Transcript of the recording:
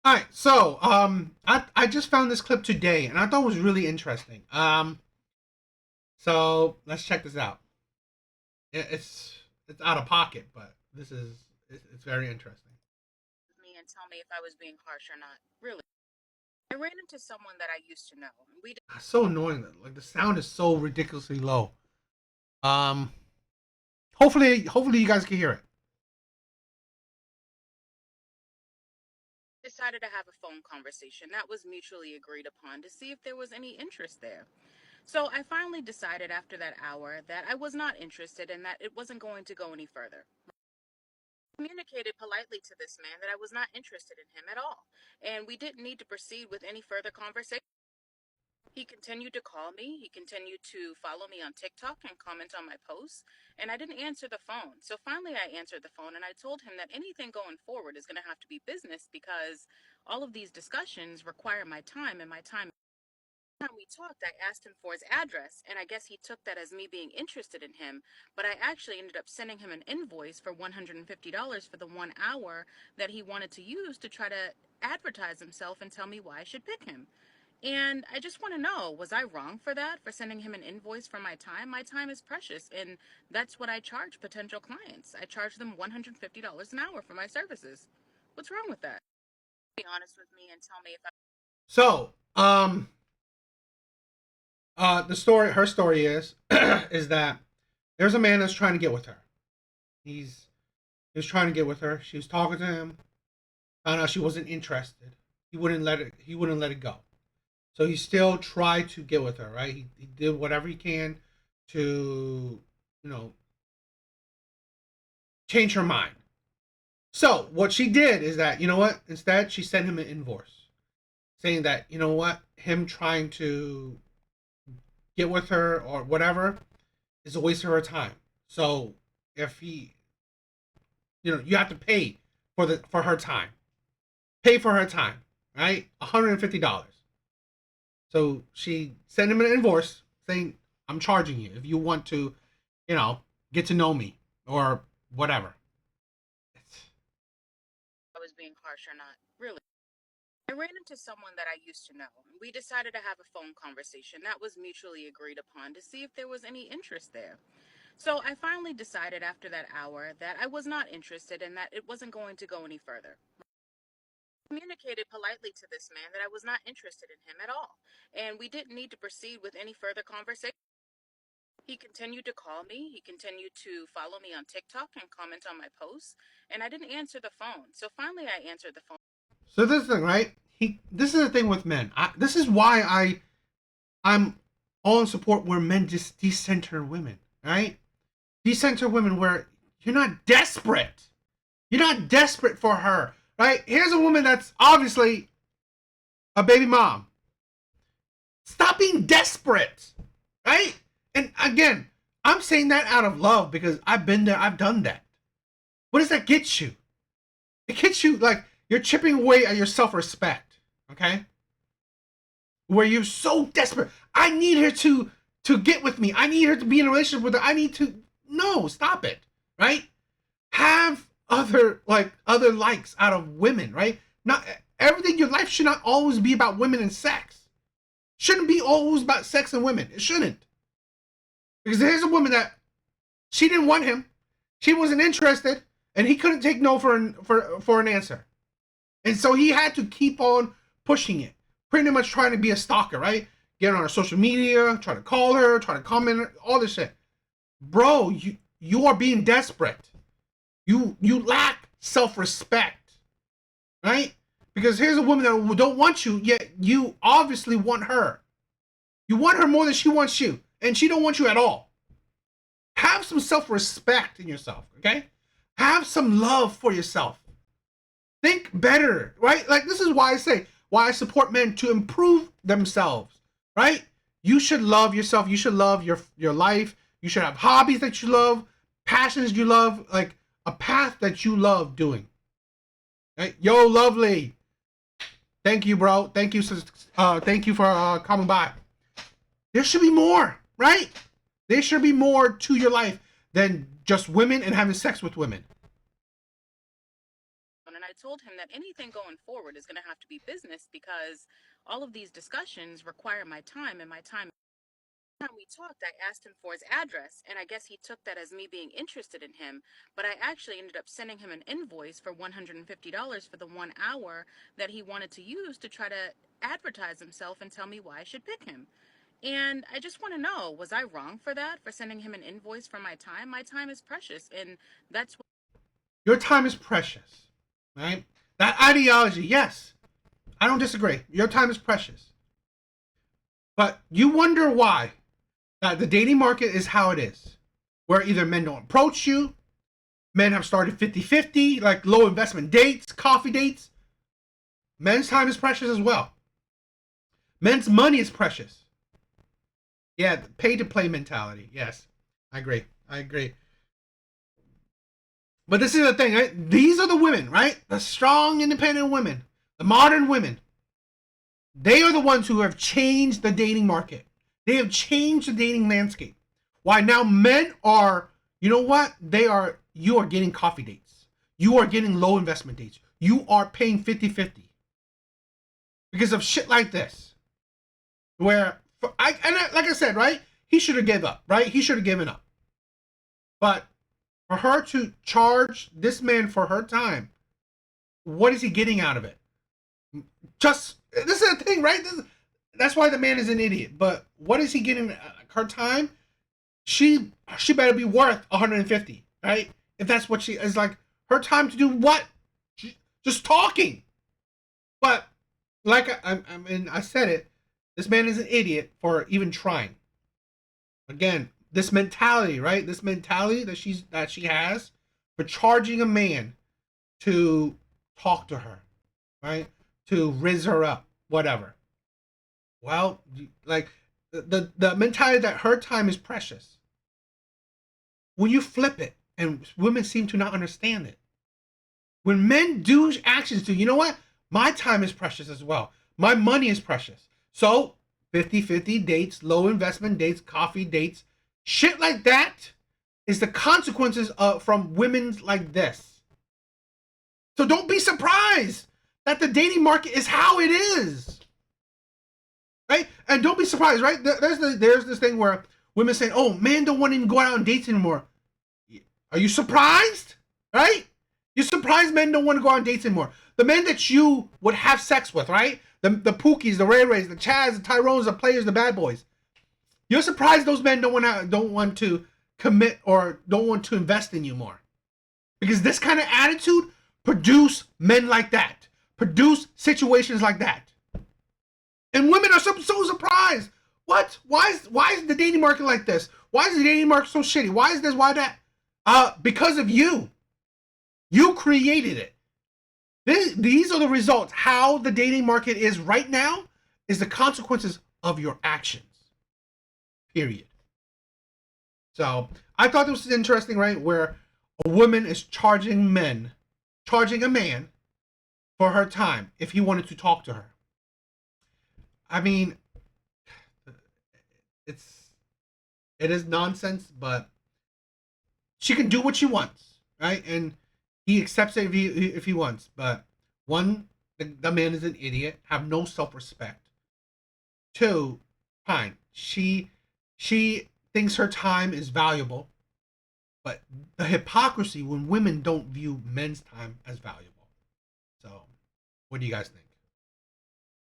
All right, so I just found this clip today, and I thought it was really interesting. So let's check this out. It's out of pocket, but it's very interesting. Me and tell me if I was being harsh or not. Really. I ran into someone that I used to know. We It's so annoying. Like the sound is so ridiculously low. Um, hopefully you guys can hear it. decided to have a phone conversation that was mutually agreed upon to see if there was any interest there. So I finally decided after that hour that I was not interested and that it wasn't going to go any further. I communicated politely to this man that I was not interested in him at all, and we didn't need to proceed with any further conversation. He continued to call me. He continued to follow me on TikTok and comment on my posts. And I didn't answer the phone. So finally, I answered the phone and I told him that anything going forward is going to have to be business because all of these discussions require my time and my time. Time we talked, I asked him for his address, and I guess he took that as me being interested in him. But I actually ended up sending him an invoice for $150 for the 1 hour that he wanted to use to try to advertise himself and tell me why I should pick him. And I just want to know, was I wrong for that? For sending him an invoice for my time? My time is precious, and that's what I charge potential clients. I charge them $150 an hour for my services. What's wrong with that? Be honest with me and tell me if I. So her story is is that there's a man that's trying to get with her. He's he was trying to get with her. She was talking to him. Found out she wasn't interested. He wouldn't let it go. So he still tried to get with her, right? He did whatever he can to, you know, change her mind. So what she did is that, you know what? Instead, she sent him an invoice saying that, you know what, him trying to get with her or whatever is a waste of her time. So if he, you have to pay for her time. Pay for her time, right? $150. So she sent him an invoice saying, I'm charging you if you want to, you know, get to know me or whatever. Was being harsh or not. Really. I ran into someone that I used to know. We decided to have a phone conversation that was mutually agreed upon to see if there was any interest there. So I finally decided after that hour that I was not interested and that it wasn't going to go any further. I communicated politely to this man that I was not interested in him at all, and we didn't need to proceed with any further conversation. He continued to call me. He continued to follow me on TikTok and comment on my posts, and I didn't answer the phone. So finally, I answered the phone. So this thing, right? This is the thing with men. This is why I'm all in support where men just decenter women, right? Decenter women where you're not desperate. You're not desperate for her, right? Here's a woman that's obviously a baby mom. Stop being desperate, right? And again, I'm saying that out of love because I've been there, I've done that. What does that get you? It gets you like you're chipping away at your self respect, okay? Where you're so desperate. I need her to get with me. I need her to be in a relationship with her. I need to no, stop it, right? Have other likes out of women, right? Not everything in your life should not always be about women and sex. Shouldn't be always about sex and women. It shouldn't. Because there's a woman that she didn't want him. She wasn't interested, and he couldn't take no for an answer. And so he had to keep on pushing it. Pretty much trying to be a stalker, right? Get on her social media, try to call her, try to comment, all this shit. Bro, you are being desperate. You lack self-respect, right? Because here's a woman that don't want you, yet you obviously want her. You want her more than she wants you, and she don't want you at all. Have some self-respect in yourself, okay? Have some love for yourself. Think better, right? Like this is why I support men to improve themselves, right? You should love yourself. You should love your life. You should have hobbies that you love, passions you love, like a path that you love doing. Right? Yo, lovely. Thank you, bro. Thank you for coming by. There should be more, right? There should be more to your life than just women and having sex with women. And I told him that anything going forward is going to have to be business because all of these discussions require my time, and my time. Time we talked, I asked him for his address, and I guess he took that as me being interested in him. But I actually ended up sending him an invoice for $150 for the 1 hour that he wanted to use to try to advertise himself and tell me why I should pick him. And I just want to know, was I wrong for that, for sending him an invoice for my time? My time is precious, and that's what. Your time is precious, right? That ideology, yes, I don't disagree. Your time is precious. But you wonder why that the dating market is how it is, where either men don't approach you, men have started 50-50, like low investment dates, coffee dates. Men's time is precious as well. Men's money is precious. Yeah, pay to play mentality. Yes, I agree. I agree. But this is the thing, right? These are the women, right? The strong, independent women, the modern women. They are the ones who have changed the dating market. They have changed the dating landscape. Why now men are, you know what? You are getting coffee dates. You are getting low investment dates. You are paying 50-50 because of shit like this. Where, like I said, right? He should have given up, right? He should have given up. But for her to charge this man for her time, what is he getting out of it? This is the thing, right? That's why the man is an idiot. But what is he getting? Her time? She better be worth 150, right? If that's what she is, like, her time to do what? Just talking. But like I said it. This man is an idiot for even trying. Again, this mentality, right? This mentality that she has for charging a man to talk to her, right? To rizz her up, whatever. Well, like the mentality that her time is precious. When you flip it, and women seem to not understand it. When men do actions to, you know what? My time is precious as well. My money is precious. So 50-50 dates, low investment dates, coffee dates, shit like that is the consequences from women like this. So don't be surprised that the dating market is how it is. Right? And don't be surprised, right? There's this thing where women say, oh, men don't want to even go out on dates anymore. Are you surprised? Right? You're surprised men don't want to go on dates anymore. The men that you would have sex with, right? The Pookies, the Ray Rays, the Chads, the Tyrones, the players, the bad boys. You're surprised those men don't want to commit or don't want to invest in you more. Because this kind of attitude produce men like that. Produce situations like that. And women are so surprised. What? Why is the dating market like this? Why is the dating market so shitty? Why is this? Why that? Because of you. You created it. These are the results. How the dating market is right now is the consequences of your actions. Period. So I thought this was interesting, right? Where a woman is charging a man for her time if he wanted to talk to her. I mean, it is nonsense, but she can do what she wants, right? And he accepts it if he wants. But one, the man is an idiot, have no self-respect. Two, fine, she thinks her time is valuable, but the hypocrisy when women don't view men's time as valuable. So, what do you guys think?